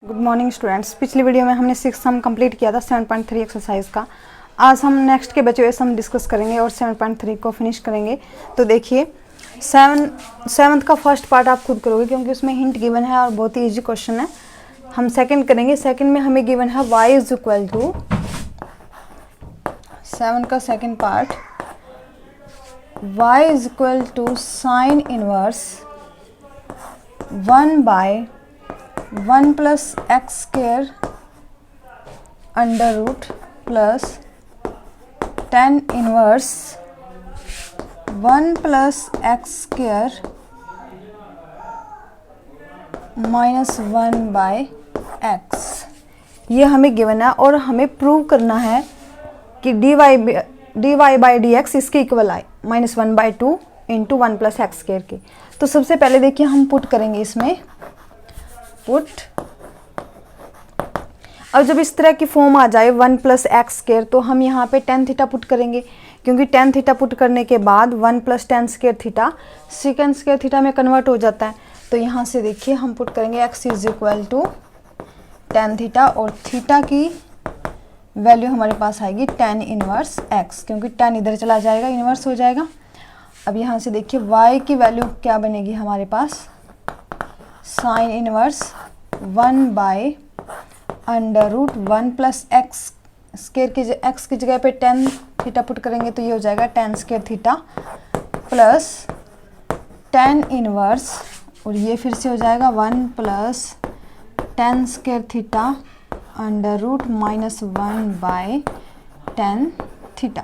Good morning students. पिछली video में हमने 6 सम कंप्लीट किया था 7.3 एक्सरसाइज का। आज हम नेक्स्ट के बचे हुए सम डिस्कस करेंगे और 7.3 को फिनिश करेंगे। तो देखिए 7th का फर्स्ट पार्ट आप खुद करोगे क्योंकि उसमें हिंट गिवन है और बहुत ही ईजी क्वेश्चन है। हम सेकंड करेंगे। सेकंड में हमें गिवन है y इज इक्वल टू 7 का second part y is equal to sine inverse 1 by 1 plus x square under root plus tan inverse 1 plus x square minus 1 by x. ये हमें given है और हमें प्रूव करना है कि dy बाई डी एक्स इसके इक्वल आए -1/2 इंटू 1 प्लस एक्स स्क्वायर के। तो सबसे पहले देखिए हम पुट करेंगे इसमें पुट। अब जब इस तरह की फॉर्म आ जाए 1 प्लस एक्स स्क्वायर तो हम यहाँ पे tan थीटा पुट करेंगे क्योंकि tan थीटा पुट करने के बाद 1 plus tan square theta second square theta में कन्वर्ट हो जाता है। तो यहाँ से देखिए हम पुट करेंगे x is equal to tan theta और थीटा की वैल्यू हमारे पास आएगी tan इनवर्स x क्योंकि tan इधर चला जाएगा इनवर्स हो जाएगा। अब यहाँ से देखिए y की वैल्यू क्या बनेगी हमारे पास sine inverse 1 by under root 1 plus x square की एक्स की जगह पे tan थीटा पुट करेंगे तो ये हो जाएगा tan square theta plus tan inverse और ये फिर से हो जाएगा 1 plus tan square theta under root -1 by tan theta.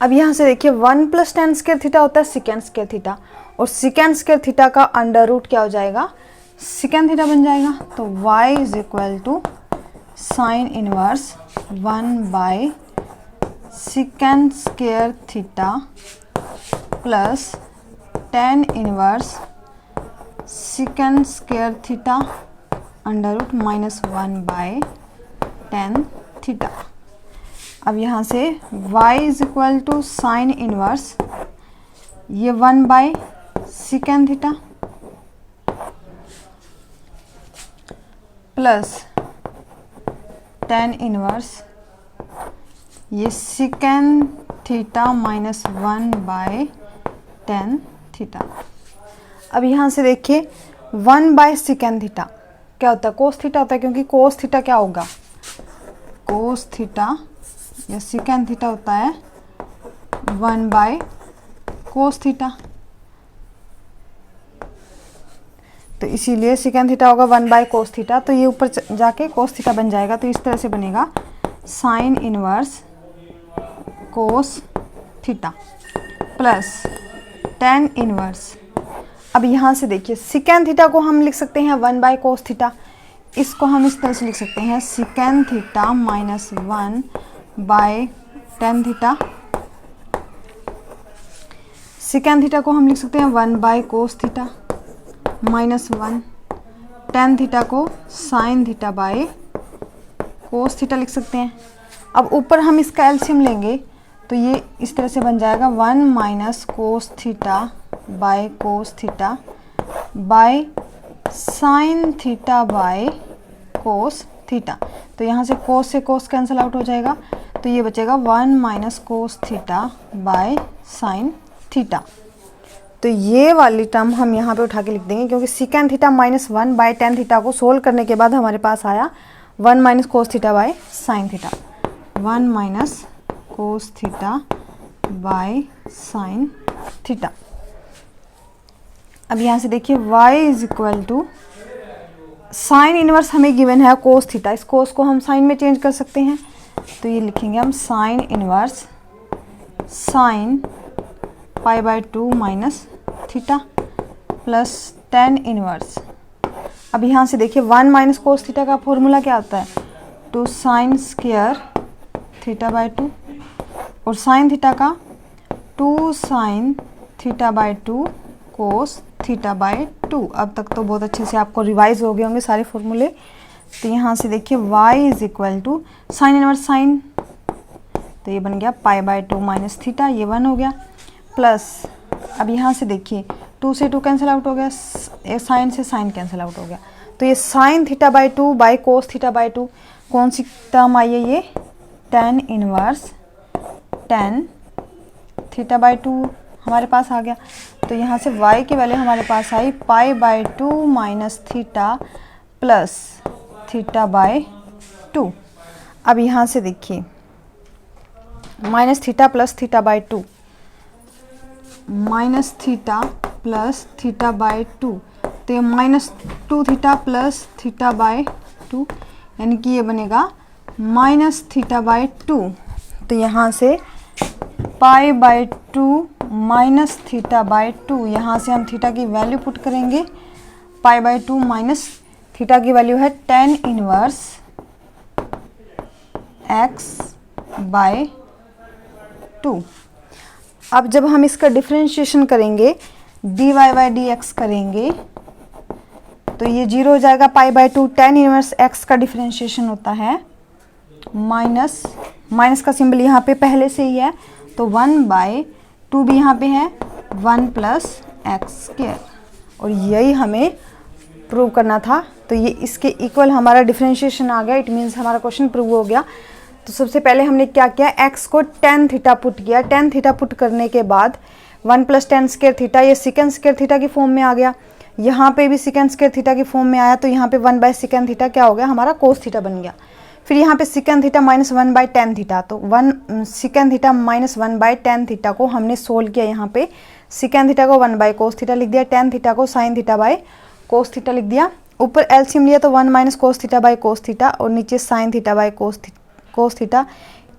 अब यहाँ से देखिए 1 प्लस tan स्क्वायर थीटा होता है सेकेंड स्क्वायर थीटा और सेकेंड स्क्वायर थीटा का अंडर रूट क्या हो जाएगा सेकेंड थीटा बन जाएगा। तो y is equal to sine inverse 1 by second square theta plus tan inverse second square theta under root -1 by tan theta. अब यहाँ से y is equal to sine inverse ये 1 by second theta plus tan inverse ये second theta -1 by tan theta. अब यहाँ से देखिए 1 by second theta क्या होता है कोस थीटा होता है क्योंकि कोस थीटा क्या होगा कोस थीटा या सेकेंड थीटा होता है 1 बाय कोस थीटा। तो इसीलिए सेकेंड थीटा होगा 1 बाय कोस थीटा। तो ये ऊपर जाके कोस थीटा बन जाएगा। तो इस तरह से बनेगा साइन इनवर्स कोस थीटा प्लस tan इनवर्स। अब यहाँ से देखिए सेकेंड थीटा को हम लिख सकते हैं 1 बाय कोस थीटा। इसको हम इस तरह से लिख सकते हैं second theta -1 by tan theta. Second theta को हम लिख सकते हैं 1 by cos theta -1 tan theta को sine theta by cos theta लिख सकते हैं। अब ऊपर हम इसका एलसीएम लेंगे तो ये इस तरह से बन जाएगा 1 minus cos theta by cos theta by sine theta by cos theta. तो यहाँ से कोस से कोस कैंसिल आउट हो जाएगा तो ये बचेगा 1 minus cos theta by sine theta. तो ये वाली टर्म हम यहाँ पे उठा के लिख देंगे क्योंकि second theta -1 by tan theta को सोल्व करने के बाद हमारे पास आया 1 minus cos theta by sine theta 1 minus cos theta by sine theta. अब यहाँ से देखिए y is equal to sine inverse हमें गिवन है कोस थीटा। इस कोस को हम साइन में चेंज कर सकते हैं तो ये लिखेंगे हम sine inverse sine π/2 minus theta plus tan inverse. अब यहाँ से देखिए 1 माइनस कोस थीटा का फॉर्मूला क्या होता है 2 साइन स्क्वायर θ/2 और साइन थीटा का 2 साइन θ/2 कोस θ/2। अब तक तो बहुत अच्छे से आपको रिवाइज हो गए होंगे सारे फॉर्मूले। तो यहाँ से देखिए y is equal to sine inverse sine तो ये बन गया π/2 माइनस थीटा ये 1 हो गया प्लस अब यहाँ से देखिए 2 से 2 कैंसिल आउट हो गया, साइन से साइन कैंसिल आउट हो गया तो ये sign theta by 2 by cos theta by 2, कौन सी टर्म आई है ये, tan inverse tan theta by 2 हमारे पास आ गया। तो यहाँ से y की वैल्यू हमारे पास आई pi by 2 minus theta plus theta by 2। अब यहाँ से देखिए minus theta plus theta by 2, minus theta plus theta by 2, तो ये minus 2 theta plus theta by 2, यानी कि ये बनेगा माइनस थीटा बाई 2। तो यहाँ से पाई बाई 2 माइनस थीटा बाई 2, यहाँ से हम थीटा की वैल्यू पुट करेंगे, पाई बाई 2 माइनस थीटा की वैल्यू है tan इनवर्स x बाई 2। अब जब हम इसका डिफरेंशिएशन करेंगे dy बाई dx करेंगे तो ये 0 हो जाएगा, पाई बाई 2 tan इनवर्स x का डिफरेंशिएशन होता है माइनस, माइनस का सिंबल यहाँ पे पहले से ही है, तो 1 बाई 2 भी यहाँ पे है 1 प्लस एक्स स्क्वायर, और यही हमें प्रूव करना था। तो ये इसके इक्वल हमारा डिफरेंशिएशन आ गया, इट मीन्स हमारा क्वेश्चन प्रूव हो गया। तो सबसे पहले हमने क्या किया, x को tan थीटा पुट किया, tan थीटा पुट करने के बाद 1 प्लस tan स्क्वायर थीटा, ये सेकेंड स्क्वायर थीटा की फॉर्म में आ गया, यहाँ पे भी सेकेंड स्क्वायर थीटा की फॉर्म में आया, तो यहाँ पे 1 बाई सेकेंड थीटा क्या हो गया हमारा कोस थीटा बन गया। फिर यहाँ पे second theta minus 1 by tan theta, तो 1 second theta minus 1 by tan theta को हमने सोल्व किया, यहाँ पे सेकेंड थीटा को 1 बाई कोस थीटा लिख दिया, tan थीटा को sine theta by cos theta लिख दिया, ऊपर एलसीएम लिया तो 1 minus cos theta by cos theta, और नीचे sine theta by cos theta,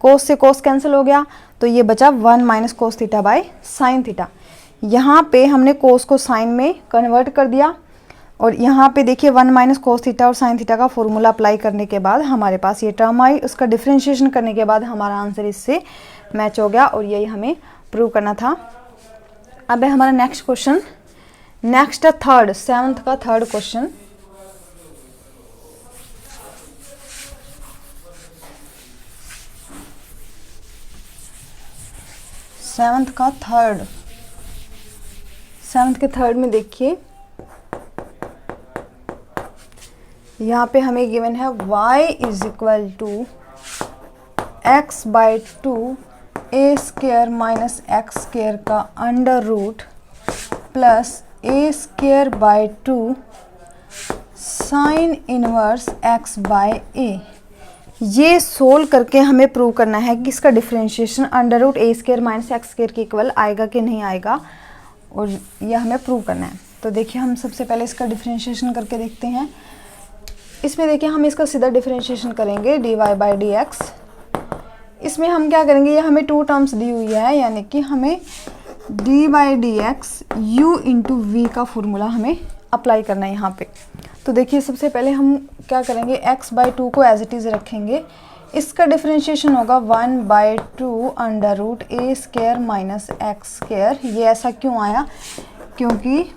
cos से कोस कैंसिल हो गया, तो ये बचा 1 minus cos theta by sine theta. यहाँ पे हमने कोस को साइन में कन्वर्ट कर दिया, और यहाँ पे देखिए 1 माइनस कोस थीटा और साइन थीटा का फॉर्मूला अप्लाई करने के बाद हमारे पास ये टर्म आई, उसका डिफरेंशिएशन करने के बाद हमारा आंसर इससे मैच हो गया, और यही हमें प्रूव करना था। अब है हमारा next question, next third, 7th का थर्ड क्वेश्चन। सेवंथ के थर्ड में देखिए यहाँ पे हमें गिवन है y is equal to x by 2 A square minus x square का under root plus A square by 2 sine inverse x by A. ये सोल्व करके हमें प्रूव करना है कि इसका डिफरेंशिएशन अंडर रूट ए स्क्वायर माइनस एक्स स्क्वायर के इक्वल आएगा कि नहीं आएगा, और यह हमें प्रूव करना है। तो देखिए हम सबसे पहले इसका डिफरेंशिएशन करके देखते हैं। इसमें देखिए हम इसका सीधा डिफरेंशिएशन करेंगे dy बाई dx। इसमें हम क्या करेंगे, ये हमें 2 टर्म्स दी हुई है, यानी कि हमें dy by dx u into v का फॉर्मूला हमें अप्लाई करना है यहाँ पे। तो देखिए सबसे पहले हम क्या करेंगे, x बाई 2 को एज इट इज़ रखेंगे, इसका डिफरेंशिएशन होगा 1 by 2 under root A square minus x square. ये ऐसा क्यों आया, क्योंकि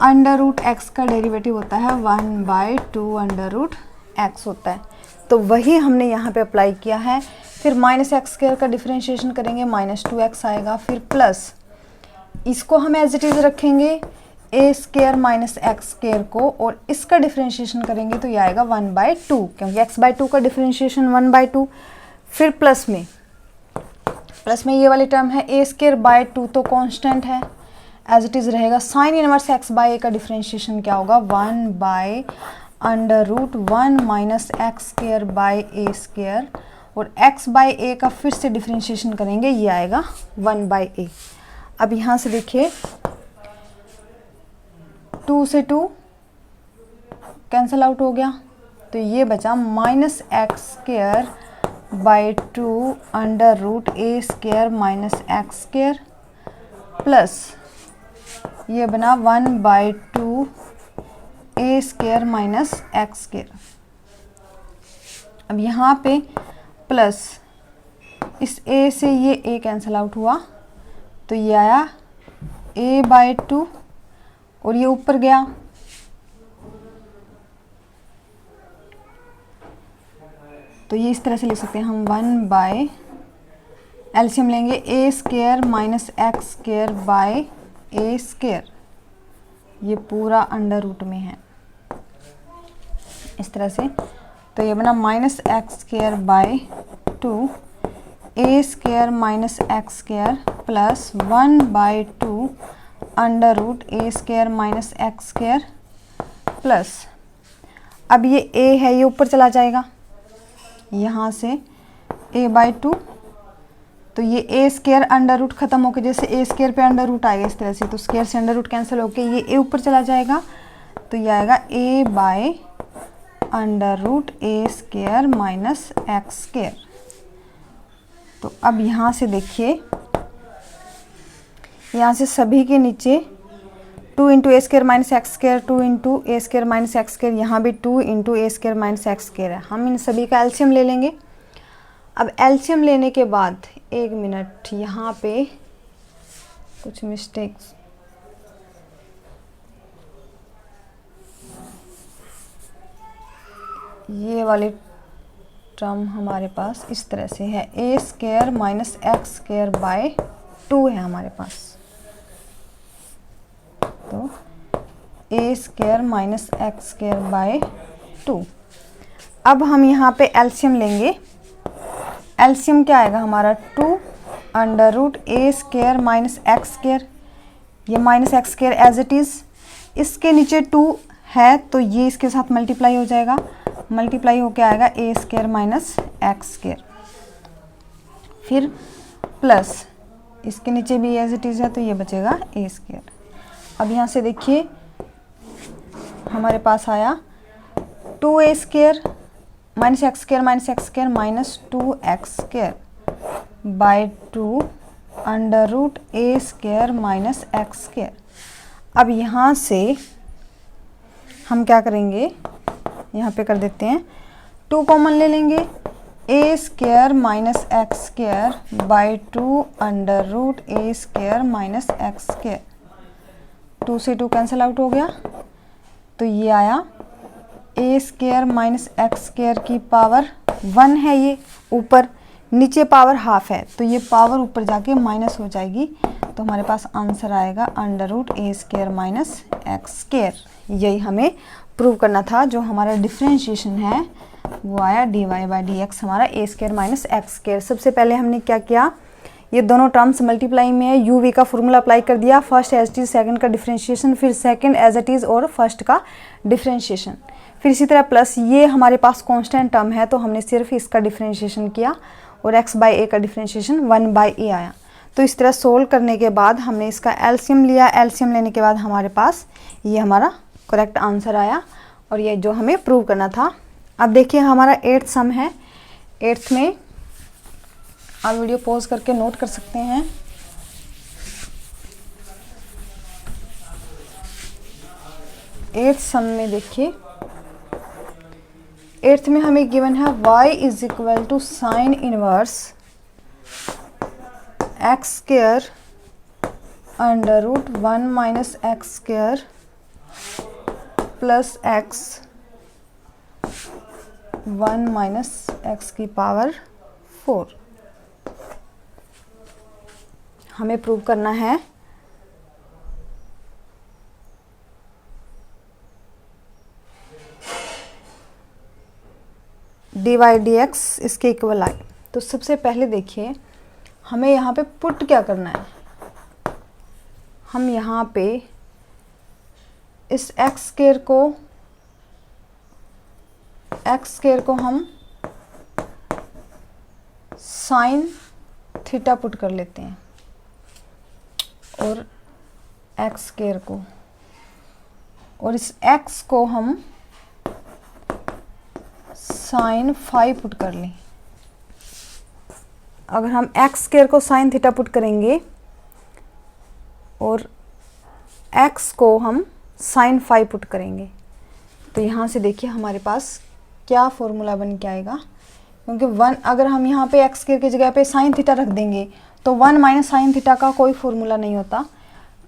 अंडर रूट एक्स का डेरिवेटिव होता है 1 बाई 2 अंडर रूट एक्स होता है, तो वही हमने यहाँ पे अप्लाई किया है। फिर माइनस एक्स स्क्वायर का डिफरेंशिएशन करेंगे, माइनस 2x आएगा, फिर प्लस इसको हम एज इट इज़ रखेंगे ए स्क्वायर माइनस एक्स स्क्वायर को, और इसका डिफरेंशिएशन करेंगे तो ये आएगा 1 बाई 2, क्योंकि x बाई 2 का डिफरेंशिएशन 1 बाई 2। फिर प्लस में ये वाली टर्म है ए स्क्वायर बाई 2, तो कांस्टेंट है, एज इट इज़ रहेगा। Sine inverse x by a का डिफरेंशिएशन क्या होगा, 1 by under root 1 minus x square by A square, और x बाई ए का फिर से डिफरेंशिएशन करेंगे, ये आएगा 1 बाई ए। अब यहाँ से देखिए 2 से 2 कैंसिल आउट हो गया, तो ये बचा minus x square by 2 under root A square minus x square, plus ये बना 1 by 2 A square minus x square. अब यहाँ पे प्लस इस a से ये a कैंसिल आउट हुआ, तो ये आया a बाई 2, और ये ऊपर गया, तो ये इस तरह से लिख सकते हैं हम 1 बाई एलसीएम लेंगे A square minus x square by A square, ये पूरा अंडर रूट में है। इस तरह से। तो ये बना minus x square by 2 A square minus x square plus 1/2 under root A square minus x square plus, अब ये a है ये ऊपर चला जाएगा यहाँ से a/2, तो ये a स्क्वायर अंडर रूट ख़त्म होकर जैसे a स्क्वायर पे अंडर रूट आएगा इस तरह से, तो स्क्वायर से अंडर रूट कैंसिल होकर ये a ऊपर चला जाएगा, तो ये आएगा a/√a square minus x square. तो अब यहाँ से देखिए, यहाँ से सभी के नीचे 2 into A square minus x square, 2 into A square minus x square, यहाँ भी 2 into A square minus x square है। हम इन सभी का एलसीएम ले लेंगे। अब एलसीएम लेने के बाद 1 मिनट, यहाँ पे कुछ मिस्टेक्स, ये वाली टर्म हमारे पास इस तरह से है, A square minus x square by 2 है हमारे पास, तो A square minus x square by 2। अब हम यहाँ पे एलसीएम लेंगे। एलसीएम क्या आएगा हमारा 2 अंडर रूट ए स्क्वायर माइनस एक्स स्क्वायर, ये minus x square as it is, इसके नीचे 2 है तो ये इसके साथ मल्टीप्लाई हो जाएगा, मल्टीप्लाई होके आएगा ए स्क्वायर माइनस एक्स स्क्वायर, फिर प्लस इसके नीचे भी एज इट इज़ है तो ये बचेगा ए स्क्वायर। अब यहाँ से देखिए हमारे पास आया 2a square minus x square minus 2x square by 2 under root A square minus x square. अब यहाँ से हम क्या करेंगे, यहाँ पे कर देते हैं 2 कॉमन ले लेंगे, A square minus x square by 2 under root A square minus x square, 2 से 2 कैंसिल आउट हो गया, तो ये आया ए स्क्वायर माइनस एक्स स्क्वायर की पावर 1 है, ये ऊपर, नीचे पावर हाफ है तो ये पावर ऊपर जाके माइनस हो जाएगी, तो हमारे पास आंसर आएगा अंडर रूट ए स्क्वायर माइनस एक्स स्क्वायर। यही हमें प्रूव करना था। जो हमारा डिफ्रेंशिएशन है वो आया dy/dx हमारा ए स्क्वायर माइनस एक्स स्क्वायर। सबसे पहले हमने क्या किया, ये दोनों टर्म्स मल्टीप्लाई में है, u v का फॉर्मूला अप्लाई कर दिया, first as it is, second का डिफरेंशिएशन, फिर सेकंड एज इट इज और फर्स्ट का डिफरेंशिएशन, फिर इसी तरह प्लस ये हमारे पास कांस्टेंट टर्म है तो हमने सिर्फ इसका डिफरेंशिएशन किया और x/a का डिफरेंशिएशन 1/a आया। तो इस तरह सोल्व करने के बाद हमने इसका एलसीएम लिया, एलसीएम लेने के बाद हमारे पास ये हमारा करेक्ट आंसर आया और ये जो हमें प्रूव करना था। अब देखिए हमारा 8th सम है। 8th में आप वीडियो पॉज करके नोट कर सकते हैं। एट्थ सम में देखिए, 8th में हमें गिवन है y is equal to sine inverse x square under root 1 minus x square plus x 1 minus x की पावर 4। हमें प्रूव करना है dy/dx इसके इक्वल आए। तो सबसे पहले देखिए हमें यहाँ पे पुट क्या करना है, हम यहाँ पे इस एक्स स्क्वायर को हम साइन थीटा पुट कर लेते हैं और एक्स स्क्वायर को, और इस एक्स को हम साइन फाई पुट कर लें। अगर हम एक्स स्क्वायर को साइन थीटा पुट करेंगे और एक्स को हम साइन फाई पुट करेंगे तो यहाँ से देखिए हमारे पास क्या फॉर्मूला बन के आएगा, क्योंकि 1 अगर हम यहाँ पे एक्स स्क्वायर की जगह पे साइन थीटा रख देंगे तो 1 माइनस साइन थीटा का कोई फॉर्मूला नहीं होता,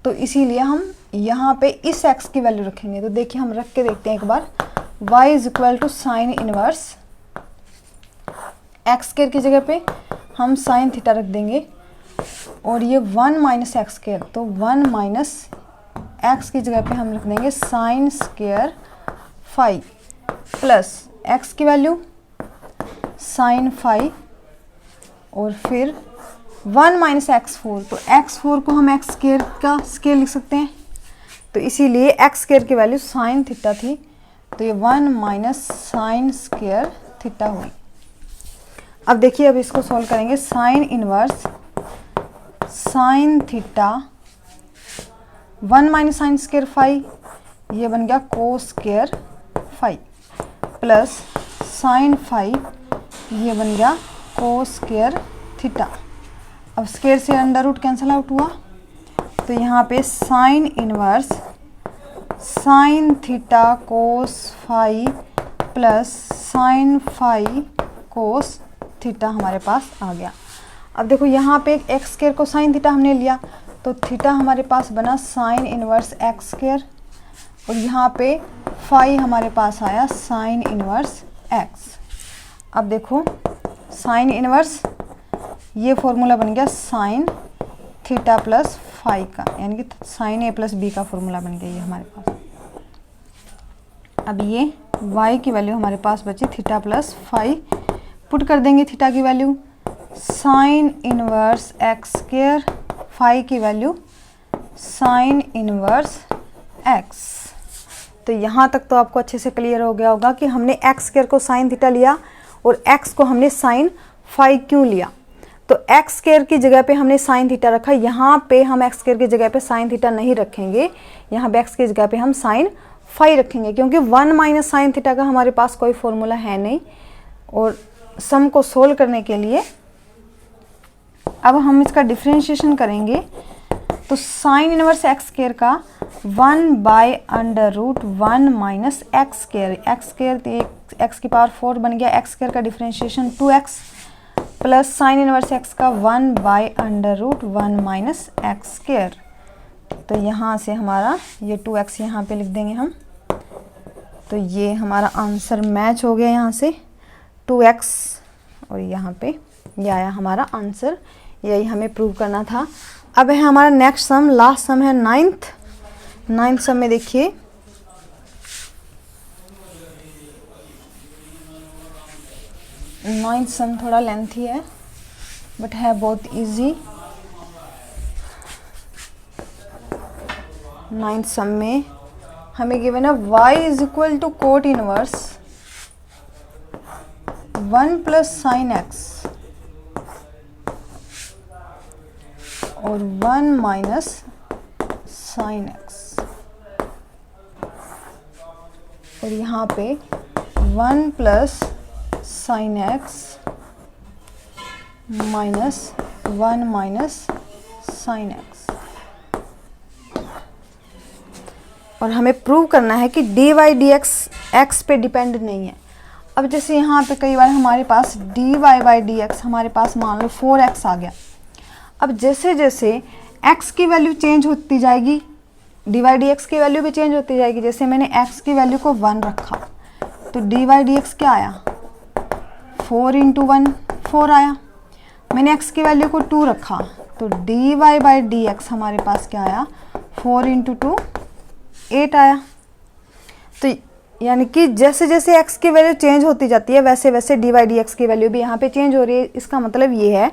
तो इसीलिए हम यहाँ पे इस एक्स की वैल्यू रखेंगे। तो देखिए हम रख के देखते हैं एक बार, y is equal to sine inverse x square की जगह पे हम साइन थीटा रख देंगे और ये 1 माइनस एक्स स्क्वायर, तो 1 माइनस एक्स की जगह पे हम रख देंगे sine square phi. Plus x की वैल्यू साइन फाई और फिर 1 माइनस x4, तो x4 को हम x स्क्वायर का स्क्वायर लिख सकते हैं, तो इसीलिए x स्क्वायर की वैल्यू साइन थीटा थी, तो ये 1 माइनस साइन स्क्वायर थीटा हुई। अब देखिए, अब इसको सॉल्व करेंगे। Sine inverse sine theta 1 minus sine square phi, ये बन गया cos square phi, plus sine phi, ये बन गया कोस स्क्वायर थीटा। अब स्क्वायर से अंडर रूट कैंसिल आउट हुआ, तो यहाँ पे sine inverse sine theta cos phi plus sine phi cos theta हमारे पास आ गया। अब देखो, यहाँ पे एक एक्स स्क्वायर को साइन थीटा हमने लिया, तो थीटा हमारे पास बना साइन इनवर्स एक्स स्क्वायर, और यहाँ पे फाई हमारे पास आया साइन इनवर्स एक्स। अब देखो, साइन इनवर्स, ये फॉर्मूला बन गया साइन थीटा प्लस फाई का, यानी कि साइन ए प्लस बी का फॉर्मूला बन गया ये हमारे पास। अब ये y की वैल्यू हमारे पास बची थीटा प्लस फाई, पुट कर देंगे थीटा की value sine inverse x square, phi की वैल्यू साइन इनवर्स एक्स। तो यहाँ तक तो आपको अच्छे से क्लियर हो गया होगा कि हमने एक्स स्क्वायर को साइन थीटा लिया और एक्स को हमने साइन फाई क्यों लिया। तो एक्स स्क्वायर की जगह पे हमने साइन थीटा रखा, यहाँ पे हम एक्स स्क्वायर की जगह पे साइन थीटा नहीं रखेंगे, यहाँ पे एक्स की जगह पे हम साइन फाई रखेंगे, क्योंकि 1 माइनस साइन थीटा का हमारे पास कोई फॉर्मूला है नहीं। और सम को सोल्व करने के लिए अब हम इसका डिफरेंशिएशन करेंगे, तो साइन इनवर्स एक्स स्क्वायर का 1 by under root 1 minus x square, x square x की पावर 4 बन गया, एक्स स्क्वायर का differentiation 2x plus sine inverse x का 1 by under root 1 minus x square. तो यहाँ से हमारा ये 2x यहाँ पे लिख देंगे हम, तो ये हमारा आंसर मैच हो गया यहाँ से 2x, और यहाँ पे ये आया हमारा आंसर। यही हमें प्रूव करना था। अब है हमारा नेक्स्ट सम, लास्ट सम है नाइन्थ सम में देखिए, नाइन्थ सम थोड़ा लेंथी है बट है बहुत इजी। नाइन्थ सम में हमें गिवन है y is equal to cot inverse 1 plus sine x और 1 माइनस साइन एक्स, और यहाँ पे 1 plus sine x minus 1 minus sine x. और हमें प्रूव करना है कि D Y D x X पे डिपेंड नहीं है। अब जैसे यहाँ पे कई बार हमारे पास D Y by D x हमारे पास मान लो 4x आ गया। अब जैसे जैसे x की वैल्यू चेंज होती जाएगी, डी वाई डी एक्स की वैल्यू भी चेंज होती जाएगी। जैसे मैंने x की वैल्यू को 1 रखा, तो डी वाई डी एक्स क्या आया, 4 इंटू 1 4 आया। मैंने x की वैल्यू को 2 रखा, तो d Y by D x हमारे पास क्या आया, 4 इंटू 2 8 आया। तो यानी कि जैसे जैसे x की वैल्यू चेंज होती जाती है वैसे वैसे डी वाई डी एक्स की वैल्यू भी यहाँ पे चेंज हो रही है। इसका मतलब ये है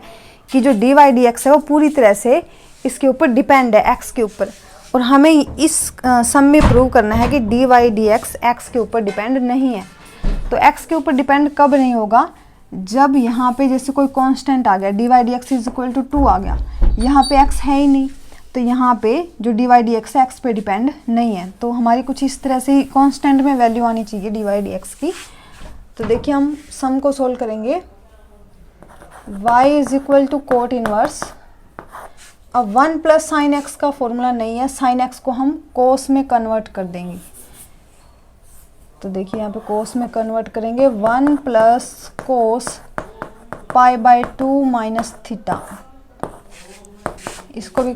कि जो डी वाई डी एक्स है वो पूरी तरह से इसके ऊपर डिपेंड है, x के ऊपर। और हमें इस सम में प्रूव करना है कि D Y D x x के ऊपर डिपेंड नहीं है। तो x के ऊपर डिपेंड कब नहीं होगा, जब यहाँ पे जैसे कोई कांस्टेंट आ गया, d Y D x is equal to 2 आ गया, यहाँ पे x है ही नहीं, तो यहाँ पे जो डी वाई डी एक्स है एक्स पे डिपेंड नहीं है। तो हमारी कुछ इस तरह से कांस्टेंट में वैल्यू आनी चाहिए डी वाई डी एक्स की। तो देखिए हम सम को सोल्व करेंगे। y is equal to cot inverse, अब 1 प्लस साइन एक्स का फॉर्मूला नहीं है, साइन एक्स को हम कोस में कन्वर्ट कर देंगे। तो देखिए यहाँ पे कोस में कन्वर्ट करेंगे, 1 plus cos pi by 2 minus theta, इसको भी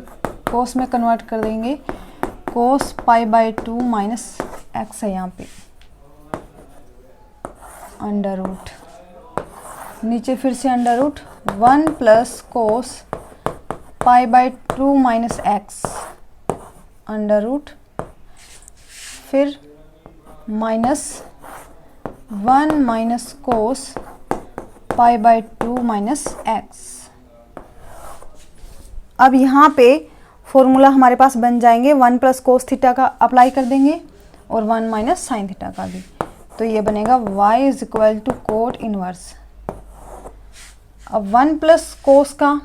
कोस में कन्वर्ट कर देंगे, cos pi by 2 minus x है यहाँ पे, अंडर रूट, नीचे फिर से under root, 1 plus cos pi by 2 minus x under root, फिर minus 1 minus cos pi by 2 minus x. अब यहाँ पे फॉर्मूला हमारे पास बन जाएंगे, 1 प्लस कोस थीटा का अप्लाई कर देंगे और 1 माइनस साइन थीटा का भी। तो ये बनेगा y is equal to cot inverse. अब 1 प्लस कोस का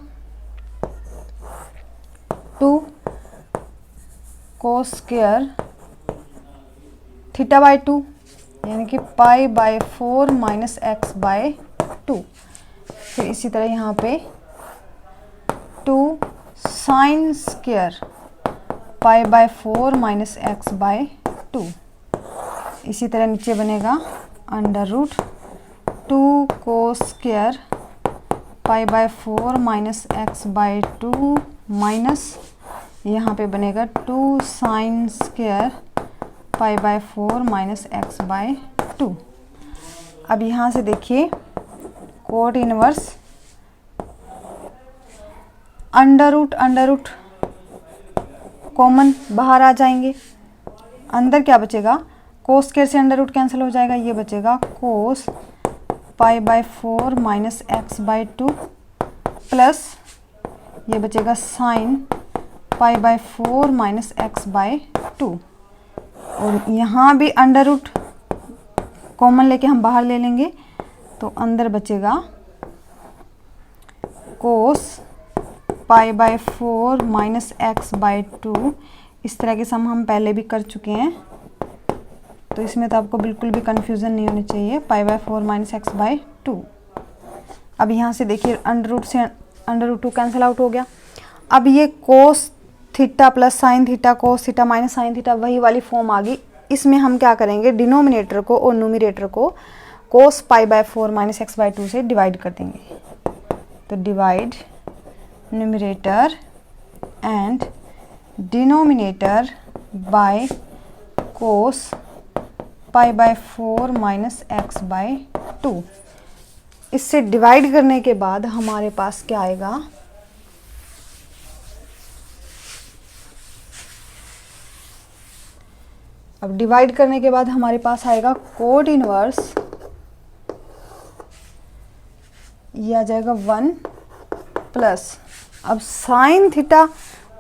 2 कोस स्क्वायर थीटा बाय 2 यानी कि pi by 4 minus x by 2। फिर इसी तरह यहाँ पे 2 sine square pi by 4 minus x by 2। इसी तरह नीचे बनेगा under root 2 cos square pi by 4 minus x by 2 minus यहाँ पे बनेगा 2 sine square pi by 4 minus x by 2। अब यहाँ से देखिए cot inverse under root common बाहर आ जाएंगे। अंदर क्या बचेगा, कोस स्क्वायर से अंडर रूट कैंसिल हो जाएगा, ये बचेगा cos pi by 4 minus x by 2 plus ये बचेगा sine pi by 4 minus x by 2। और यहाँ भी अंडर रूट कॉमन लेके हम बाहर ले लेंगे, तो अंदर बचेगा cos pi by 4 minus x by 2। इस तरह के सम हम पहले भी कर चुके हैं, तो इसमें तो आपको बिल्कुल भी कन्फ्यूज़न नहीं होनी चाहिए। Pi by 4 minus x by 2। अब यहाँ से देखिए अंडर रूट से अंडर रूट 2 कैंसिल आउट हो गया। अब ये cos theta plus sine theta cos theta minus sine theta वही वाली फॉर्म आ गई। इसमें हम क्या करेंगे, डिनोमिनेटर को और न्यूमरेटर को cos pi by 4 minus x by 2 से डिवाइड कर देंगे। तो divide numerator and denominator by cos pi by 4 minus x by 2। इससे डिवाइड करने के बाद हमारे पास क्या आएगा, अब डिवाइड करने के बाद हमारे पास आएगा कोट इनवर्स, ये आ जाएगा 1 प्लस, अब sine theta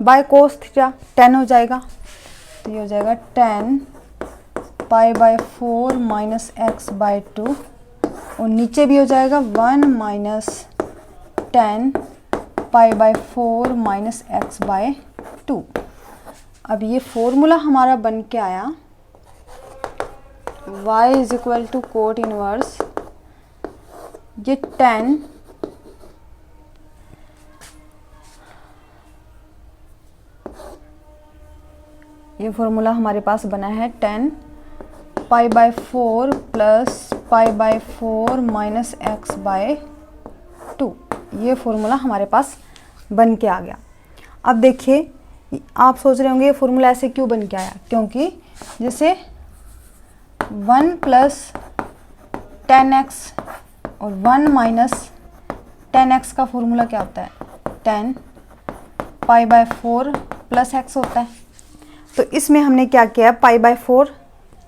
by cos theta 10 हो जाएगा, तो ये हो जाएगा 10 pi by 4 minus x by 2 और नीचे भी हो जाएगा 1 minus 10 pi by 4 minus x by 2। अब ये फॉर्मूला हमारा बन के आया y is equal to cot inverse, ये 10 ये फॉर्मूला हमारे पास बना है 10 pi by 4 plus pi by 4 minus x by 2। ये फॉर्मूला हमारे पास बन के आ गया। अब देखिए आप सोच रहे होंगे ये फॉर्मूला ऐसे क्यों बन के आया, क्योंकि जैसे 1 प्लस 10x और 1 माइनस 10x का फॉर्मूला क्या होता है, 10 पाई बाय 4 प्लस x होता है। तो इसमें हमने क्या किया, पाई बाय 4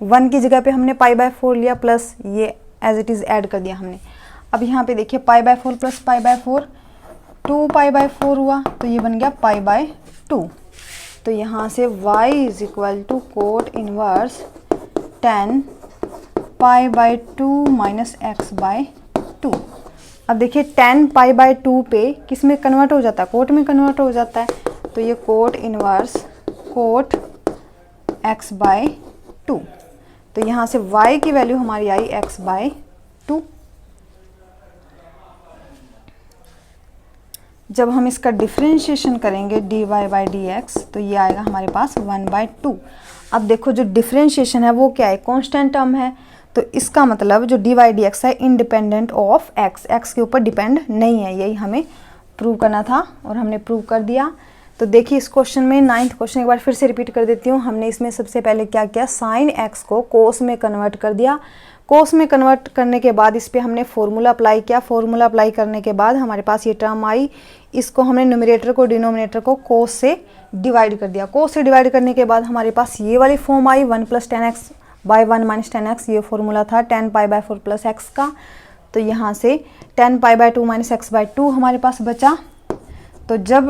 1 की जगह पे हमने पाई बाय 4 लिया प्लस ये एज इट इज़ ऐड कर दिया हमने। अब यहाँ पे देखिए पाई by 4 plus pi by 4 2 pi by 4 हुआ, तो ये बन गया पाई बाय 2। तो यहाँ से y is equal to cot inverse 10 pi by 2 minus x by 2। अब देखिए 10 पाई बाय 2 पे किस में कन्वर्ट हो जाता है, कोट में कन्वर्ट हो जाता है, तो ये cot inverse cot x by 2। तो यहाँ से y की वैल्यू हमारी आई x बाय 2। जब हम इसका डिफरेंशिएशन करेंगे dy बाई dx, तो ये आएगा हमारे पास 1 बाय 2। अब देखो जो डिफरेंशिएशन है वो क्या है, कांस्टेंट टर्म है, तो इसका मतलब जो dy dx है इंडिपेंडेंट ऑफ x के ऊपर डिपेंड नहीं है। यही हमें प्रूव करना था और हमने प्रूव कर दिया। तो देखिए इस क्वेश्चन में 9th क्वेश्चन एक बार फिर से रिपीट कर देती हूँ। हमने इसमें सबसे पहले क्या किया, साइन x को कोस में कन्वर्ट कर दिया। कोस में कन्वर्ट करने के बाद इस पर हमने फॉर्मूला अप्लाई किया। फॉर्मूला अप्लाई करने के बाद हमारे पास ये टर्म आई, इसको हमने न्यूमरेटर को डिनोमिनेटर को कोस से डिवाइड कर दिया। कोस से डिवाइड करने के बाद हमारे पास ये वाली form I 1 plus 10x by 1 minus 10x, ये फॉर्मूला था 10π/4 प्लस एक्स का। तो यहाँ से 10π/2 माइनस x/2 हमारे पास बचा। तो जब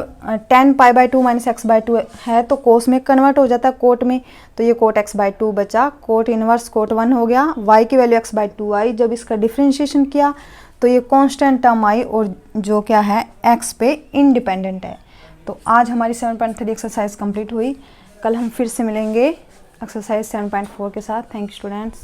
10π/2 माइनस x/2 है तो कोस में कन्वर्ट हो जाता है कोट में, तो ये कोट x/2 बचा, कोट इनवर्स कोट 1 हो गया, y की वैल्यू x/2 आई। जब इसका डिफ्रेंशिएशन किया तो ये कांस्टेंट टर्म आई और जो क्या है x पे इंडिपेंडेंट है। तो आज हमारी 7.3 एक्सरसाइज कंप्लीट हुई। कल हम फिर से मिलेंगे एक्सरसाइज 7.4 के साथ। Thank you students.